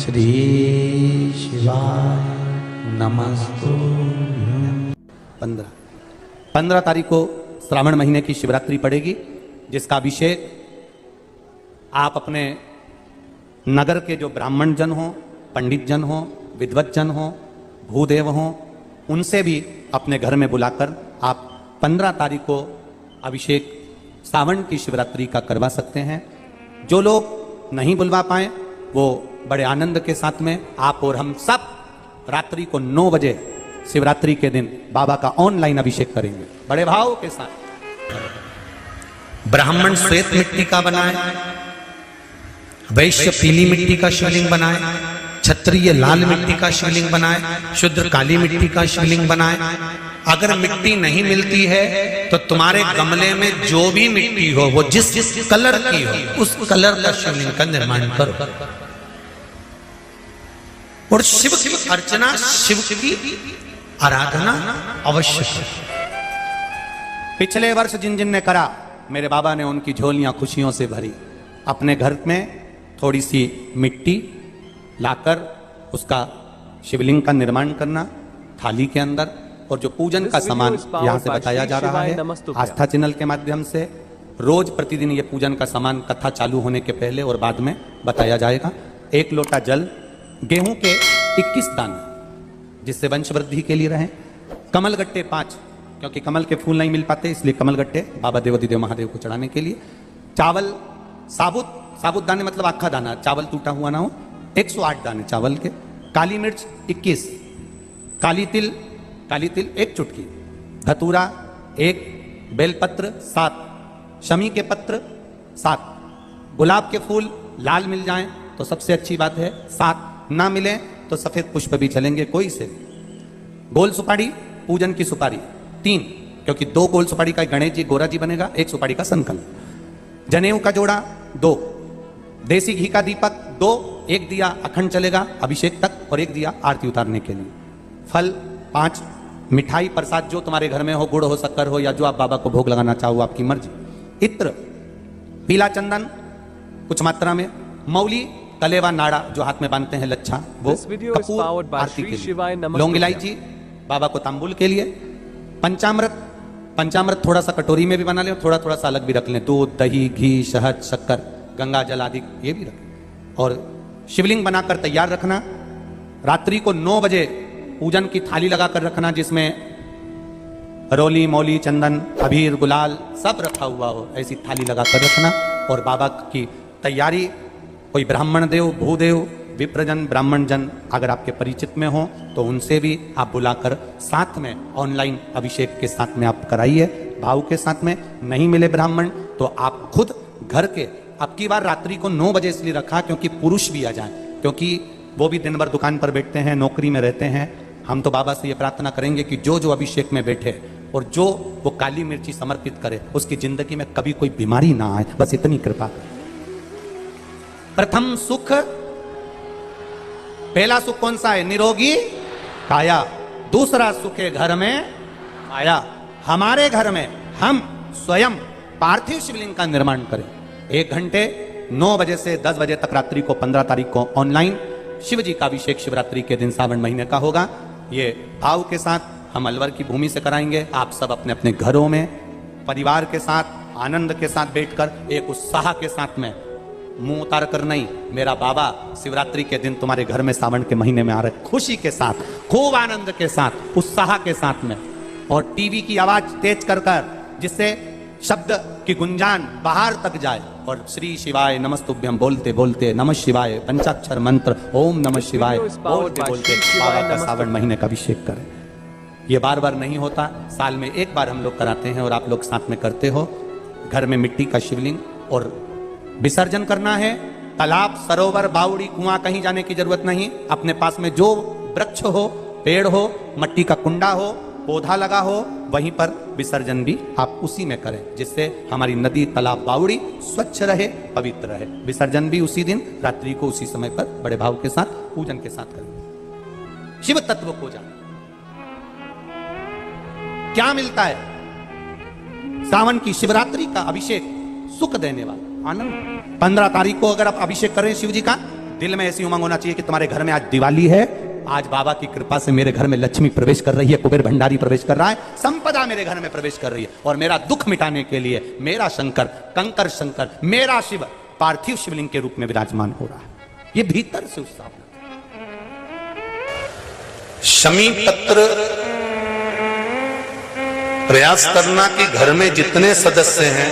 श्री शिवाय नमस्तुभ्यं। 15 तारीख को श्रावण महीने की शिवरात्रि पड़ेगी, जिसका अभिषेक आप अपने नगर के जो ब्राह्मण जन हो, पंडित जन हो, विद्वत जन हो, भूदेव हो, उनसे भी अपने घर में बुलाकर आप 15 तारीख को अभिषेक सावन की शिवरात्रि का करवा सकते हैं। जो लोग नहीं बुलवा पाए वो बड़े आनंद के साथ में आप और हम सब रात्रि को 9 बजे शिवरात्रि के दिन बाबा का ऑनलाइन अभिषेक करेंगे बड़े भाव के साथ। ब्राह्मण श्वेत मिट्टी का बनाए, वैश्य पीली मिट्टी का शिवलिंग बनाए, क्षत्रिय लाल मिट्टी का शिवलिंग बनाए, शूद्र काली मिट्टी का शिवलिंग बनाए। अगर मिट्टी नहीं मिलती है तो तुम्हारे गमले में जो भी मिट्टी हो, वो जिस कलर की हो, उस कलर का शिवलिंग का निर्माण करो और शिव की अर्चना, शिव की आराधना अवश्य। पिछले वर्ष जिन जिन ने करा, मेरे बाबा ने उनकी झोलियां खुशियों से भरी। अपने घर में थोड़ी सी मिट्टी लाकर उसका शिवलिंग का निर्माण करना थाली के अंदर, और जो पूजन का सामान यहाँ से बताया जा रहा है आस्था चैनल के माध्यम से, रोज प्रतिदिन ये पूजन का सामान कथा चालू होने के पहले और बाद में बताया जाएगा। 1 लोटा जल, गेहूं के 21 दाने जिससे वंश वृद्धि के लिए रहें, कमल गट्टे 5 क्योंकि कमल के फूल नहीं मिल पाते इसलिए कमल गट्टे बाबा देवाधिदेव महादेव को चढ़ाने के लिए, चावल साबुत दाने मतलब आखा दाना, चावल टूटा हुआ ना हो, 108 दाने चावल के, काली मिर्च 21, काली तिल 1 चुटकी, धतूरा 1, बेलपत्र 7, शमी के पत्र 7, गुलाब के फूल लाल मिल जाएं तो सबसे अच्छी बात है 7, ना मिले तो सफेद पुष्प भी चलेंगे कोई से। गोल सुपारी, पूजन की सुपारी 3 क्योंकि 2 गोल सुपारी का गणेश जी गोरा जी बनेगा, 1 सुपारी का संकल्प, जनेऊ का जोड़ा 2, देसी घी का दीपक 2, 1 दिया अखंड चलेगा अभिषेक तक और 1 दिया आरती उतारने के लिए, फल 5, मिठाई प्रसाद जो तुम्हारे घर में हो, गुड़ हो, शक्कर हो, या जो आप बाबा को भोग लगाना चाहो आपकी मर्जी, इत्र, पीला चंदन कुछ मात्रा में, मौली, कलेवा नाड़ा जो हाथ में बांधते हैं लच्छा वो, कपूर आरती के लिए, लौंग इलायची बाबा को तांबुल के लिए, पंचामृत थोड़ा सा कटोरी में भी बना लें, थोड़ा थोड़ा सा अलग भी रख लें, दूध, दही, घी, शहद, शक्कर, गंगा जल आदि ये भी रखें, और शिवलिंग बनाकर तैयार रखना। रात्रि को 9 बजे पूजन की थाली लगाकर रखना जिसमें रोली, मौली, चंदन, अबीर, गुलाल सब रखा हुआ हो, ऐसी थाली लगाकर रखना। और बाबा की तैयारी, कोई ब्राह्मण देव, भूदेव, विप्रजन, ब्राह्मण जन अगर आपके परिचित में हो तो उनसे भी आप बुलाकर साथ में ऑनलाइन अभिषेक के साथ में आप कराइए भाव के साथ में। नहीं मिले ब्राह्मण तो आप खुद घर के, अब की बार रात्रि को 9 बजे इसलिए रखा क्योंकि पुरुष भी आ जाए, क्योंकि वो भी दिन भर दुकान पर बैठते हैं, नौकरी में रहते हैं। हम तो बाबा से ये प्रार्थना करेंगे कि जो अभिषेक में बैठे और जो वो काली मिर्ची समर्पित करे उसकी जिंदगी में कभी कोई बीमारी ना आए, बस इतनी कृपा। प्रथम सुख, पहला सुख कौन सा है? निरोगी काया। दूसरा सुख है घर में आया। हमारे घर में हम स्वयं पार्थिव शिवलिंग का निर्माण करें। 1 घंटे 9 बजे से 10 बजे तक रात्रि को 15 तारीख को ऑनलाइन शिव जी का अभिषेक शिवरात्रि के दिन सावन महीने का होगा। ये भाव के साथ हम अलवर की भूमि से कराएंगे। आप सब अपने अपने घरों में परिवार के साथ आनंद के साथ बैठकर एक उत्साह के साथ में, मुंह उतार कर नहीं, मेरा बाबा शिवरात्रि के दिन तुम्हारे घर में सावन के महीने में आ रहे, खुशी के साथ, खूब आनंद के साथ, उत्साह के साथ में, और टीवी की आवाज तेज कर जिससे शब्द की गुंजान बाहर तक जाए, और श्री शिवाय नमस्तुभ्यं बोलते बोलते, नमः शिवाय पंचाक्षर मंत्र ओम नमः शिवाय बोलते बोलते बाबा का सावन महीने का अभिषेक करें। ये बार बार नहीं होता, साल में 1 बार हम लोग कराते हैं और आप लोग साथ में करते हो। घर में मिट्टी का शिवलिंग और विसर्जन करना है। तालाब, सरोवर, बावड़ी, कुआं कहीं जाने की जरूरत नहीं। अपने पास में जो वृक्ष हो, पेड़ हो, मट्टी का कुंडा हो, पौधा लगा हो, वहीं पर विसर्जन भी आप उसी में करें, जिससे हमारी नदी, तालाब, बावड़ी स्वच्छ रहे, पवित्र रहे। विसर्जन भी उसी दिन रात्रि को उसी समय पर बड़े भाव के साथ पूजन के साथ करें। शिव तत्व पूजा क्या मिलता है? सावन की शिवरात्रि का अभिषेक सुख देने वाला, आनंद। 15 तारीख को अगर आप अभिषेक करें शिव जी का, दिल में ऐसी उमंग होना चाहिए कि तुम्हारे घर में आज दिवाली है, आज बाबा की कृपा से मेरे घर में लक्ष्मी प्रवेश कर रही है, कुबेर भंडारी प्रवेश कर रहा है, संपदा मेरे घर में प्रवेश कर रही है, और मेरा दुख मिटाने के लिए मेरा शंकर, कंकर शंकर, मेरा शिव पार्थिव शिवलिंग के रूप में विराजमान हो रहा है। ये भीतर से उत्साह। शमी पत्र प्रयास करना कि घर में जितने सदस्य हैं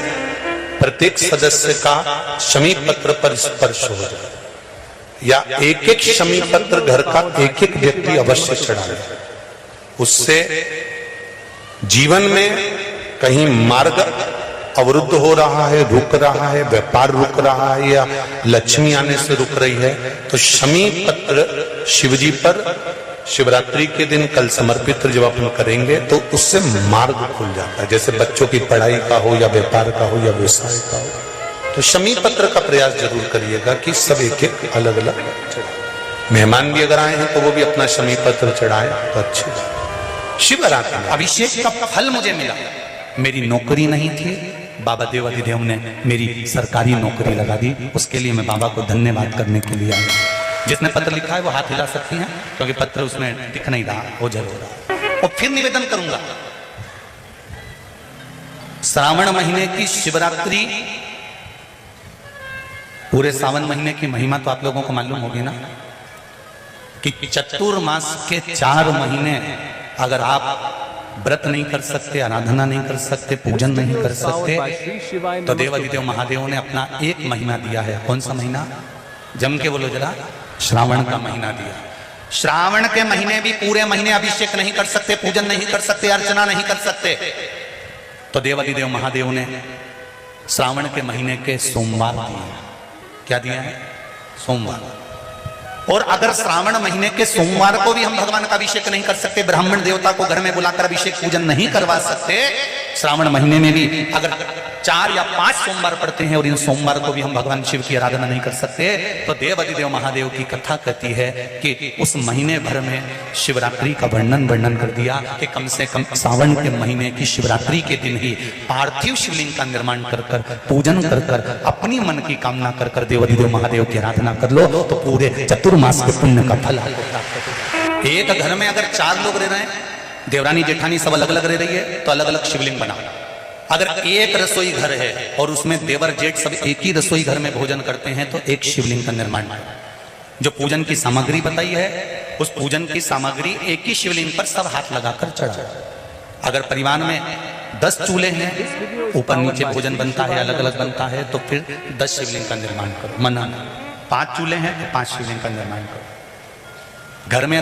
प्रत्येक सदस्य का शमी पत्र पर स्पर्श हो जाए, या एक एक शमी पत्र घर का एक एक व्यक्ति अवश्य चढ़ाए। उससे जीवन में कहीं मार्ग अवरुद्ध हो रहा है, रुक रहा है, व्यापार रुक रहा है, या लक्ष्मी आने से रुक रही है, तो शमी पत्र शिवजी पर शिवरात्रि के दिन कल समर्पित जब अपन करेंगे तो उससे मार्ग खुल जाता है। जैसे बच्चों की पढ़ाई का हो, या व्यापार का हो, या व्यवसाय का हो। तो शमी पत्र का प्रयास जरूर करिएगा कि सब एक एक अलग अलग चढ़ाए। मेहमान भी अगर आए हैं तो वो भी अपना शमी पत्र चढ़ाए तो अच्छी। शिवरात्रि अभिषेक का फल मुझे मिला। मेरी नौकरी नहीं थी, बाबा देवाधिदेव ने मेरी सरकारी नौकरी लगा दी। उसके लिए मैं बाबा को धन्यवाद करने के लिए आया। जिसने पत्र लिखा है वो हाथ हिला सकती हैं, क्योंकि पत्र उसमें दिख नहीं रहा, वो जरूर रहा। और फिर निवेदन करूंगा, श्रावण महीने की शिवरात्रि, पूरे सावन महीने की महिमा तो आप लोगों को मालूम होगी ना, कि चतुर्मास के 4 महीने अगर आप व्रत नहीं कर सकते, आराधना नहीं कर सकते, पूजन नहीं कर सकते, तो देवाधिदेव महादेव ने अपना एक महीना दिया है। कौन सा महीना? जम के बोलो जरा। श्रावण का महीना दिया। श्रावण के महीने भी पूरे महीने अभिषेक नहीं कर सकते, पूजन नहीं कर सकते, अर्चना नहीं कर सकते, तो देवाधिदेव महादेव ने श्रावण के महीने के सोमवार दिए। क्या दिया है? सोमवार। और अगर श्रावण महीने के सोमवार को भी हम भगवान का अभिषेक नहीं कर सकते, ब्राह्मण देवता को घर में बुलाकर अभिषेक पूजन नहीं करवा सकते, श्रावण महीने में भी अगर 4 या 5 सोमवार पड़ते हैं और इन सोमवार को भी हम भगवान शिव की आराधना नहीं कर सकते, तो देवाधिदेव महादेव की कथा कहती है कि उस महीने भर में शिवरात्रि का वर्णन कर दिया कि कम से कम सावन के महीने की शिवरात्रि के दिन ही पार्थिव शिवलिंग का निर्माण कर कर, पूजन कर कर, अपनी मन की कामना कर कर देवाधिदेव महादेव की आराधना कर लो, तो पूरे चतुर्मास के पुण्य का फल आपको प्राप्त होगा। एक घर में अगर 4 लोग रह रहे हैं, देवरानी जेठानी सब अलग अलग रह रही है, तो अलग अलग शिवलिंग बनाओ। अगर एक रसोई घर है और उसमें देवर जेठ सब एक ही रसोई घर में भोजन करते हैं, तो एक शिवलिंग का निर्माण करो। जो पूजन की सामग्री बताई है, उस पूजन की सामग्री एक ही शिवलिंग पर सब हाथ लगाकर चढ़ाओ। अगर परिवार में 10 चूल्हे हैं, ऊपर नीचे भोजन बनता है, अलग अलग बनता है, तो फिर 10 शिवलिंग का निर्माण करो। मना 5 चूल्हे हैं तो 5 शिवलिंग का निर्माण करो। घर में अगर